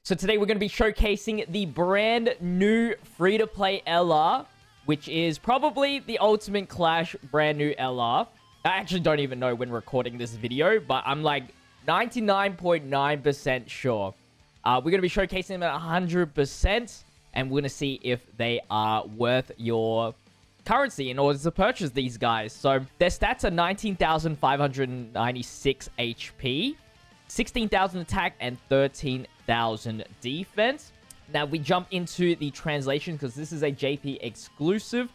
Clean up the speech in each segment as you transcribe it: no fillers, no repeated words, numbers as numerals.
So today we're going to be showcasing the brand new free-to-play LR, which is probably the Ultimate Clash brand new LR. I actually don't even know when recording this video, but I'm like 99.9% sure. We're going to be showcasing them at 100%, and we're going to see if they are worth your currency in order to purchase these guys. So their stats are 19,596 HP, 16,000 attack, and 13,000 defense. Now we jump into the translation because this is a JP exclusive.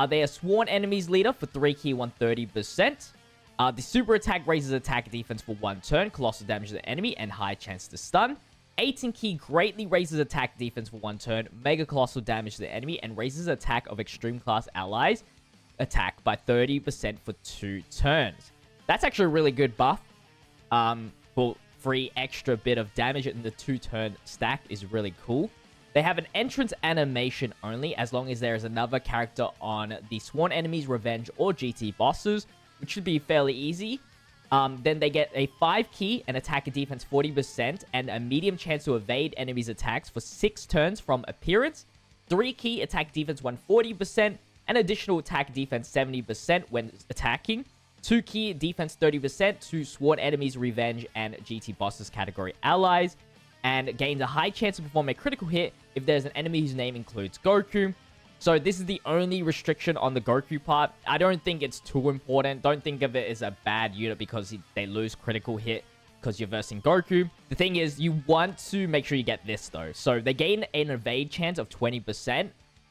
They are sworn enemies leader for 3 key 130%. The super attack raises attack defense for 1 turn, colossal damage to the enemy, and high chance to stun. 18 key greatly raises attack defense for 1 turn, mega colossal damage to the enemy, and raises attack of extreme class allies attack by 30% for 2 turns. That's actually a really good buff. For free extra bit of damage in the 2-turn stack is really cool. They have an entrance animation only as long as there is another character on the sworn enemies, revenge, or GT bosses, which should be fairly easy. Then they get a 5 key and attack and defense 40% and a medium chance to evade enemies' attacks for 6 turns from appearance. 3 key attack defense 140% and additional attack defense 70% when attacking. 2 key defense 30% to sworn enemies, revenge, and GT bosses category allies. And gains a high chance to perform a critical hit if there's an enemy whose name includes Goku. So this is the only restriction on the Goku part. I don't think it's too important. Don't think of it as a bad unit because they lose critical hit because you're versing Goku. The thing is, you want to make sure you get this though. So they gain an evade chance of 20%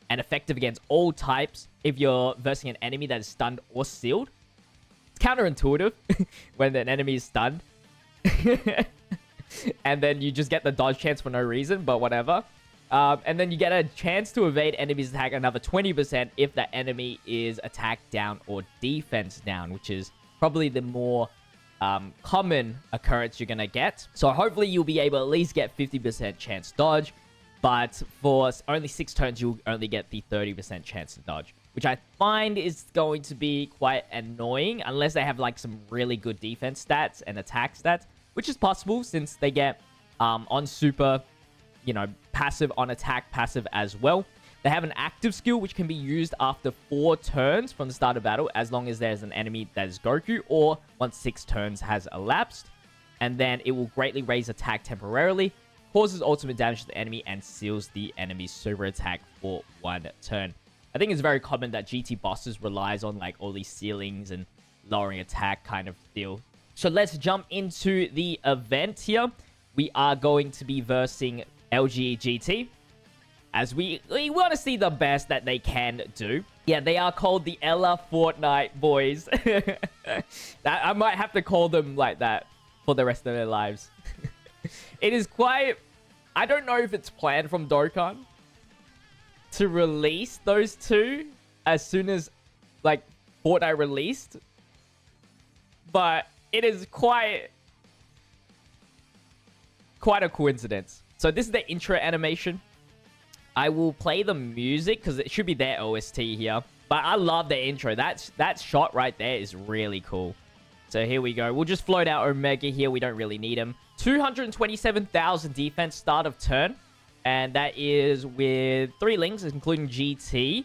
and effective against all types if you're versing an enemy that is stunned or sealed. It's counterintuitive when an enemy is stunned. And then you just get the dodge chance for no reason, but whatever. And then you get a chance to evade enemy's attack another 20% if that enemy is attack down or defense down, which is probably the more common occurrence you're going to get. So hopefully you'll be able to at least get 50% chance dodge, but for only 6 turns, you'll only get the 30% chance to dodge, which I find is going to be quite annoying unless they have like some really good defense stats and attack stats, which is possible since they get on super, you know, passive on attack, passive as well. They have an active skill which can be used after 4 turns from the start of battle as long as there's an enemy that is Goku or once 6 turns has elapsed. And then it will greatly raise attack temporarily, causes ultimate damage to the enemy, and seals the enemy's super attack for 1 turn. I think it's very common that GT bosses relies on like all these ceilings and lowering attack kind of deal. So let's jump into the event here. We are going to be versing LG GT, as we want to see the best that they can do. Yeah, they are called the LR Fortnite boys. I might have to call them like that for the rest of their lives. It is quite... I don't know if it's planned from Dokkan to release those two as soon as like Fortnite released, but it is quite a coincidence. So this is the intro animation. I will play the music because it should be their OST here. But I love the intro. That shot right there is really cool. So here we go. We'll just float out Omega here. We don't really need him. 227,000 defense start of turn. And that is with 3 links, including GT.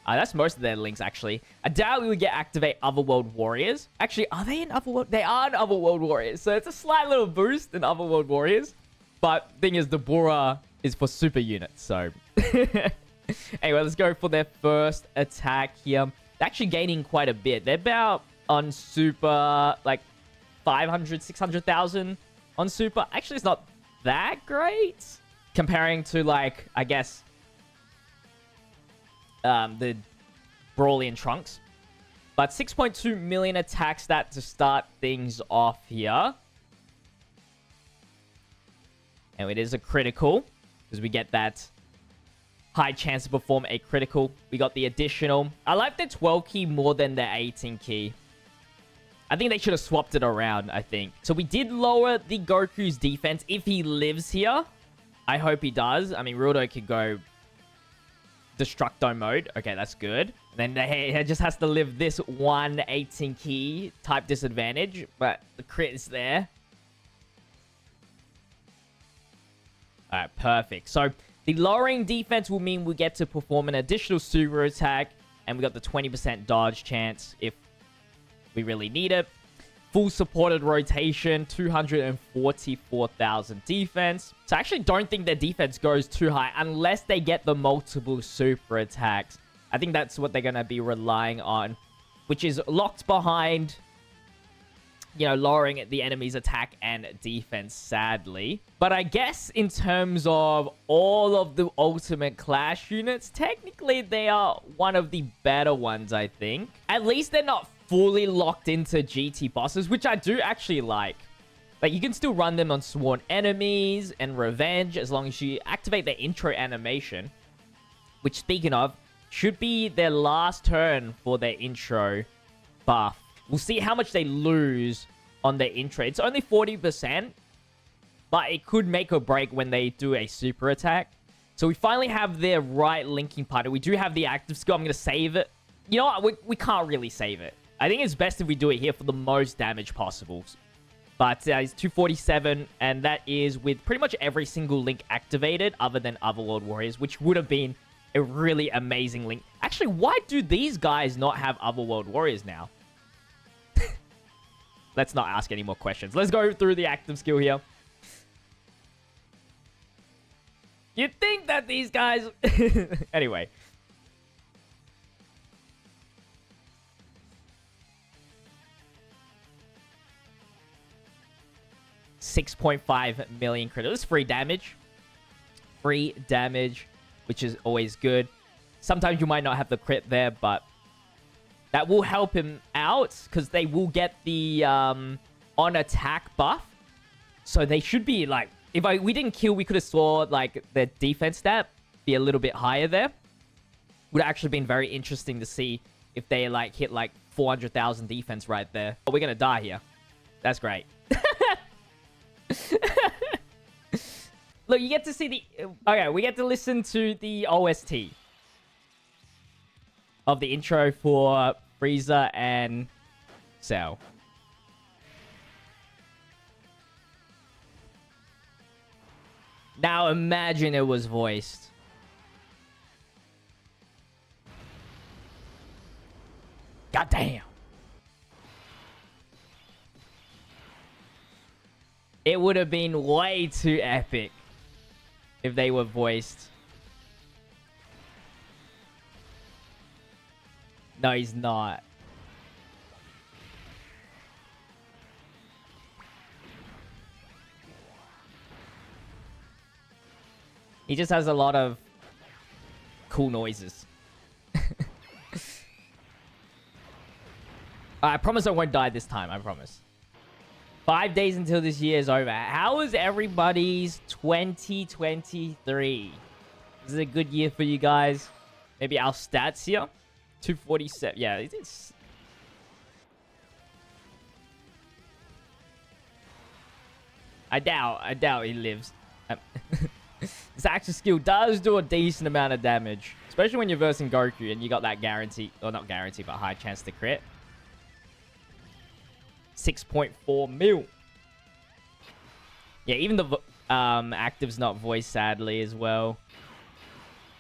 That's most of their links, actually. I doubt we would get activate Otherworld Warriors. Actually, are they in Otherworld? They are in Otherworld Warriors. So it's a slight little boost in Otherworld Warriors. But thing is, the Bora is for super units. So anyway, let's go for their first attack here. They're actually gaining quite a bit. They're about on super, like 500, 600,000 on super. Actually, it's not that great comparing to, like, I guess, the Brawlian Trunks. But 6.2 million attack stat to start things off here. And it is a critical, because we get that high chance to perform a critical. We got the additional. I like the 12 key more than the 18 key. I think they should have swapped it around, I think. So we did lower the Goku's defense if he lives here. I hope he does. I mean, Rudo could go Destructo mode. Okay, that's good. Then he just has to live this one 18 key type disadvantage, but the crit is there. All right, perfect. So the lowering defense will mean we get to perform an additional super attack, and we got the 20% dodge chance if we really need it. Full supported rotation, 244,000 defense. So I actually don't think their defense goes too high unless they get the multiple super attacks. I think that's what they're going to be relying on, which is locked behind, you know, lowering the enemy's attack and defense, sadly. But I guess in terms of all of the Ultimate Clash units, technically they are one of the better ones, I think. At least they're not fully locked into GT bosses, which I do actually like. Like, you can still run them on sworn enemies and revenge as long as you activate their intro animation, which, speaking of, should be their last turn for their intro buff. We'll see how much they lose on their intro. It's only 40%, but it could make or break when they do a super attack. So we finally have their right linking partner. We do have the active skill. I'm going to save it. You know what? We can't really save it. I think it's best if we do it here for the most damage possible. But it's 247, and that is with pretty much every single link activated other than Otherworld Warriors, which would have been a really amazing link. Actually, why do these guys not have Otherworld Warriors now? Let's not ask any more questions. Let's go through the active skill here. You'd think that these guys... Anyway. $6.5 million credit. This is free damage. Free damage, which is always good. Sometimes you might not have the crit there, but that will help him out because they will get the on attack buff. So they should be like, if we didn't kill, we could have saw like their defense stat be a little bit higher there. Would have actually been very interesting to see if they like hit like 400,000 defense right there. Oh, we're gonna die here. That's great. Look, you get to see the... Okay, we get to listen to the OST of the intro for Frieza and Cell. Now imagine it was voiced. God damn. It would have been way too epic if they were voiced. No, he's not. He just has a lot of cool noises. I promise I won't die this time. I promise. 5 days until this year is over. How is everybody's 2023? Is it a good year for you guys? Maybe our stats here? 247. Yeah, it's... I doubt he lives. This action skill does do a decent amount of damage. Especially when you're versing Goku and you got that guarantee... Or not guarantee, but high chance to crit. 6.4 mil. Yeah, even the active's not voiced, sadly, as well.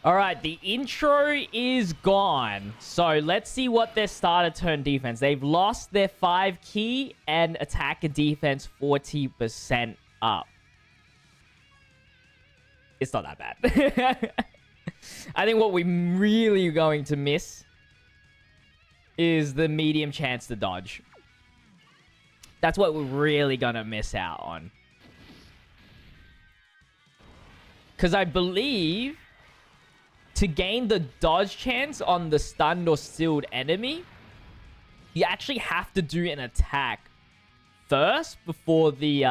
Alright, the intro is gone. So, let's see what their starter turn defense. They've lost their 5 key and attack and defense 40% up. It's not that bad. I think what we're really going to miss is the medium chance to dodge. That's what we're really going to miss out on. Because I believe to gain the dodge chance on the stunned or sealed enemy, you actually have to do an attack first before the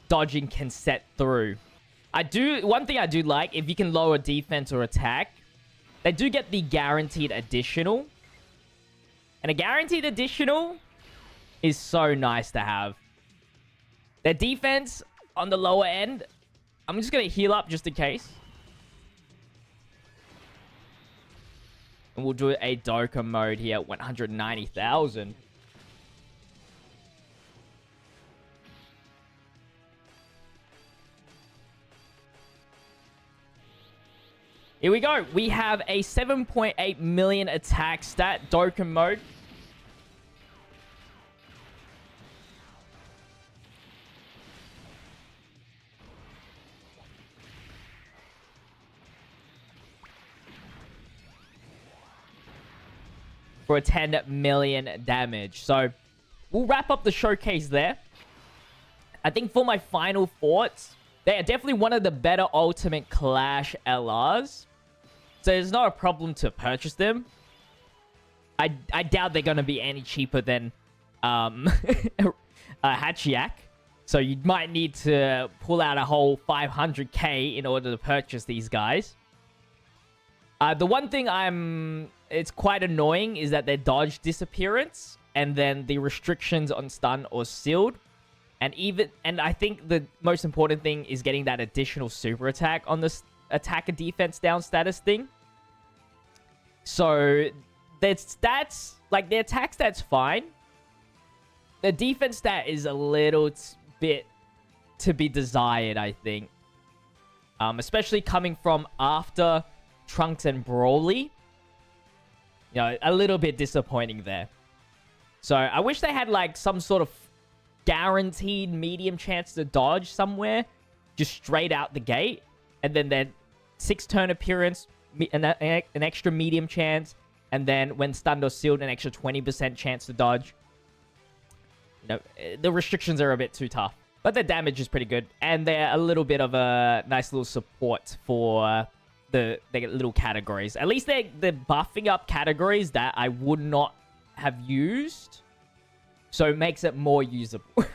dodging can set through. One thing I do like, if you can lower defense or attack, they do get the guaranteed additional. And a guaranteed additional is so nice to have. Their defense on the lower end, I'm just going to heal up just in case. And we'll do a Dokkan mode here at 190,000. Here we go. We have a 7.8 million attack stat, Dokkan mode. For a 10 million damage. So, we'll wrap up the showcase there. I think for my final thoughts, they are definitely one of the better Ultimate Clash LRs. So, it's not a problem to purchase them. I doubt they're going to be any cheaper than Hachiyak. So, you might need to pull out a whole 500k in order to purchase these guys. The one thing it's quite annoying is that their dodge disappearance and then the restrictions on stun or sealed. And I think the most important thing is getting that additional super attack on this attack and defense down status thing. So their stats, like their attack stats fine. The defense stat is a little bit to be desired, I think. Especially coming from after Trunks and Broly. You know, a little bit disappointing there. So, I wish they had, like, some sort of guaranteed medium chance to dodge somewhere. Just straight out the gate. And then their 6-turn appearance, an extra medium chance. And then, when stunned or sealed, an extra 20% chance to dodge. You know, the restrictions are a bit too tough. But the damage is pretty good. And they're a little bit of a nice little support for the little categories. At least they're buffing up categories that I would not have used. So it makes it more usable.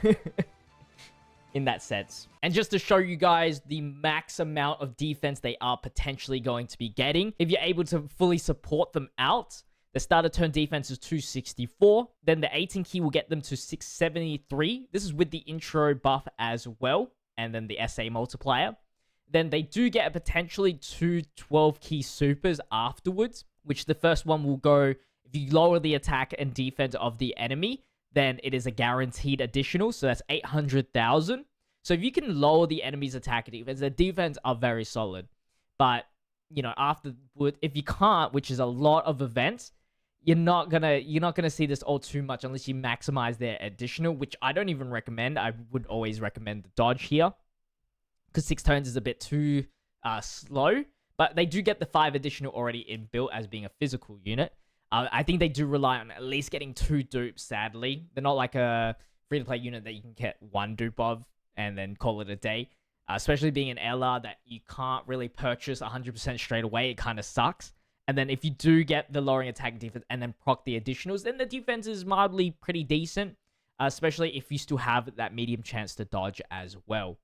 In that sense. And just to show you guys the max amount of defense they are potentially going to be getting. If you're able to fully support them out, the starter turn defense is 264. Then the 18 key will get them to 673. This is with the intro buff as well. And then the SA multiplier. Then they do get potentially 2 12-key supers afterwards, which the first one will go, if you lower the attack and defense of the enemy, then it is a guaranteed additional, so that's 800,000. So if you can lower the enemy's attack and defense, their defense are very solid. But, you know, afterward, if you can't, which is a lot of events, you're not gonna see this all too much unless you maximize their additional, which I don't even recommend. I would always recommend the dodge here, because 6 turns is a bit too slow. But they do get the 5 additional already inbuilt as being a physical unit. I think they do rely on at least getting 2 dupes, sadly. They're not like a free-to-play unit that you can get 1 dupe of and then call it a day. Especially being an LR that you can't really purchase 100% straight away. It kind of sucks. And then if you do get the lowering attack and defense and then proc the additionals, then the defense is mildly pretty decent. Especially if you still have that medium chance to dodge as well.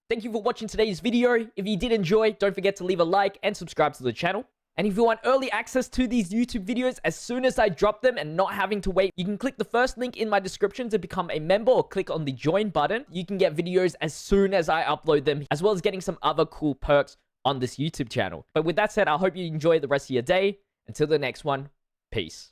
Thank you for watching today's video. If you did enjoy, don't forget to leave a like and subscribe to the channel. And if you want early access to these YouTube videos as soon as I drop them and not having to wait, you can click the first link in my description to become a member or click on the join button. You can get videos as soon as I upload them, as well as getting some other cool perks on this YouTube channel. But with that said, I hope you enjoy the rest of your day. Until the next one, peace.